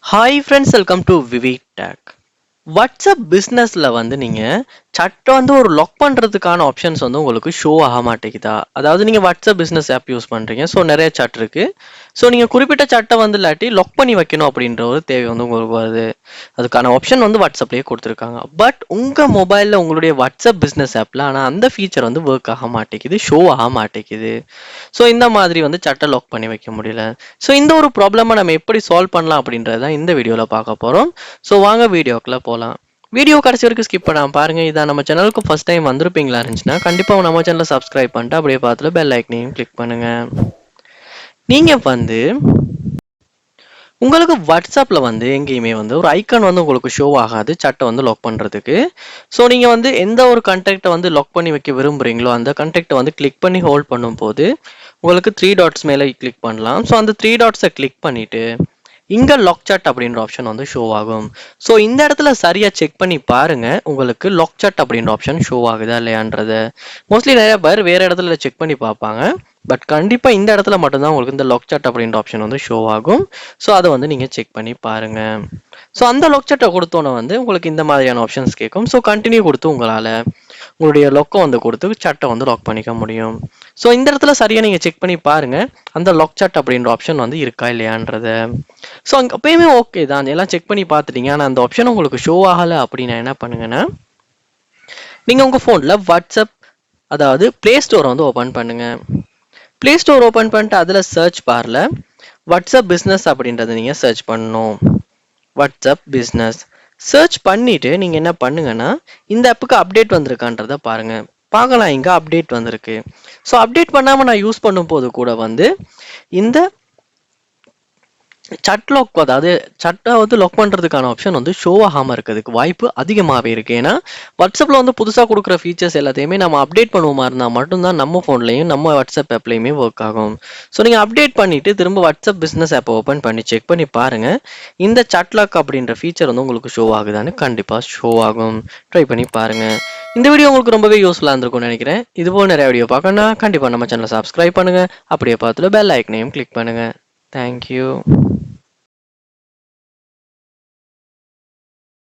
Hi friends, welcome to VividTech. WhatsApp பிஸ்னஸில் வந்து நீங்கள் சட்டை வந்து ஒரு லாக் பண்ணுறதுக்கான ஆப்ஷன்ஸ் வந்து உங்களுக்கு ஷோ ஆக மாட்டேங்குதா? அதாவது நீங்கள் வாட்ஸ்அப் பிஸ்னஸ் ஆப் யூஸ் பண்ணுறீங்க. ஸோ நிறைய சட் இருக்குது. ஸோ நீங்கள் குறிப்பிட்ட சட்டை வந்து இல்லாட்டி லாக் பண்ணி வைக்கணும் அப்படின்ற ஒரு தேவை வந்து உங்களுக்கு வருது. அதுக்கான ஆப்ஷன் வந்து வாட்ஸ்அப்லேயே கொடுத்துருக்காங்க. பட் உங்கள் மொபைலில் உங்களுடைய வாட்ஸ்அப் பிஸ்னஸ் ஆப்பில் ஆனால் அந்த ஃபீச்சர் வந்து ஒர்க் ஆக மாட்டேங்குது, ஷோ ஆக மாட்டேங்குது. ஸோ இந்த மாதிரி வந்து சட்டை லாக் பண்ணி வைக்க முடியல. ஸோ இந்த ஒரு ப்ராப்ளமை நம்ம எப்படி சால்வ் பண்ணலாம் அப்படின்றத இந்த வீடியோவில் பார்க்க போகிறோம். ஸோ வாங்க வீடியோக்குள்ளே போகலாம். வீடியோ கடைசி வரைக்கும் ஸ்கிப் பண்ணாம பாருங்க. இதான் நம்ம சேனலுக்கு ஃபர்ஸ்ட் டைம் வந்திருப்பீங்களா இருந்துச்சுன்னா கண்டிப்பாக நம்ம சேனலை சப்ஸ்கிரைப் பண்ணிட்டு அப்படியே பார்த்துட்டு பெல் ஐக்கனையும் கிளிக் பண்ணுங்க. நீங்கள் வந்து உங்களுக்கு வாட்ஸ்அப்பில் வந்து எங்கேயுமே வந்து ஒரு ஐக்கான் வந்து உங்களுக்கு ஷோ ஆகாது சட்டை வந்து லாக் பண்ணுறதுக்கு. ஸோ நீங்கள் வந்து எந்த ஒரு கண்டெக்ட்டை வந்து லாக் பண்ணி வைக்க விரும்புகிறீங்களோ அந்த கண்டெக்ட்டை வந்து கிளிக் பண்ணி ஹோல்ட் பண்ணும்போது உங்களுக்கு த்ரீ டாட்ஸ் மேலே கிளிக் பண்ணலாம். ஸோ அந்த த்ரீ டாட்ஸை கிளிக் பண்ணிவிட்டு இங்கே லாக் சாட் அப்படின்ற ஆப்ஷன் வந்து ஷோ ஆகும். ஸோ இந்த இடத்துல சரியாக செக் பண்ணி பாருங்க உங்களுக்கு லாக் சாட் அப்படின்ற ஆப்ஷன் ஷோ ஆகுதா இல்லையான்றத. மோஸ்ட்லி நிறைய பேர் வேறு இடத்துல செக் பண்ணி பார்ப்பாங்க. பட் கண்டிப்பாக இந்த இடத்துல மட்டும்தான் உங்களுக்கு இந்த லாக் சாட் அப்படின்ற ஆப்ஷன் வந்து ஷோ ஆகும். ஸோ அதை வந்து நீங்கள் செக் பண்ணி பாருங்க. ஸோ அந்த லாக் சாட்டை கொடுத்தோன்னே வந்து உங்களுக்கு இந்த மாதிரியான ஆப்ஷன்ஸ் கேட்கும். ஸோ கண்டினியூ கொடுத்து உங்களால் உங்களுடைய லொக்கை வந்து கொடுத்து சட்டை வந்து லாக் பண்ணிக்க முடியும். ஸோ இந்த இடத்துல சரியாக நீங்கள் செக் பண்ணி பாருங்கள் அந்த லாக் சாட் அப்படின்ற ஆப்ஷன் வந்து இருக்கா இல்லையான்றத. ஸோ அங்கே எப்பயுமே ஓகே தான், எல்லாம் செக் பண்ணி பார்த்துட்டீங்க. ஆனால் அந்த ஆப்ஷன் உங்களுக்கு ஷோ ஆகலை அப்படின்னா என்ன பண்ணுங்கன்னா நீங்கள் உங்கள் ஃபோனில் வாட்ஸ்அப் அதாவது ப்ளே ஸ்டோரை வந்து ஓப்பன் பண்ணுங்கள். ப்ளே ஸ்டோர் ஓப்பன் பண்ணிட்டு அதில் சர்ச் பாரில் வாட்ஸ்அப் பிஸ்னஸ் அப்படின்றத நீங்கள் சர்ச் பண்ணணும். வாட்ஸ்அப் பிஸ்னஸ் சர்ச் பண்ணிவிட்டு நீங்கள் என்ன பண்ணுங்கன்னா இந்த ஆப்புக்கு அப்டேட் வந்திருக்கான்றத பாருங்கள். பார்க்கலாம், இங்கே அப்டேட் வந்திருக்கு. ஸோ அப்டேட் பண்ணாமல் நான் யூஸ் பண்ணும்போது கூட வந்து இந்த சட் லாக் அதாவது சட்டை வந்து லாக் பண்ணுறதுக்கான ஆப்ஷன் வந்து ஷோ ஆகாமல் இருக்கிறதுக்கு வாய்ப்பு அதிகமாகவே இருக்குது. ஏன்னா வாட்ஸ்அப்பில் வந்து புதுசாக கொடுக்குற ஃபீச்சர்ஸ் எல்லாத்தையுமே நம்ம அப்டேட் பண்ணுவோமா இருந்தால் மட்டும்தான் நம்ம ஃபோன்லையும் நம்ம வாட்ஸ்அப் ஆப்லையுமே ஒர்க் ஆகும். ஸோ நீங்கள் அப்டேட் பண்ணிவிட்டு திரும்ப வாட்ஸ்அப் பிஸ்னஸ் ஆப்பை ஓப்பன் பண்ணி செக் பண்ணி பாருங்கள் இந்த சட் லாக் அப்படின்ற ஃபீச்சர் வந்து உங்களுக்கு ஷோ ஆகுதான்னு. கண்டிப்பாக ஷோ ஆகும். ட்ரை பண்ணி பாருங்கள். இந்த வீடியோ உங்களுக்கு ரொம்பவே யூஸ்ஃபுல்லாக இருந்திருக்கும்னு நினைக்கிறேன். இதுபோல் நிறைய வீடியோ பார்க்கணுன்னா கண்டிப்பாக நம்ம சேனலை சப்ஸ்கிரைப் பண்ணுங்கள். அப்படியே பார்த்துட்டு பெல் ஐக்கனையும் கிளிக் பண்ணுங்கள். தேங்க்யூ.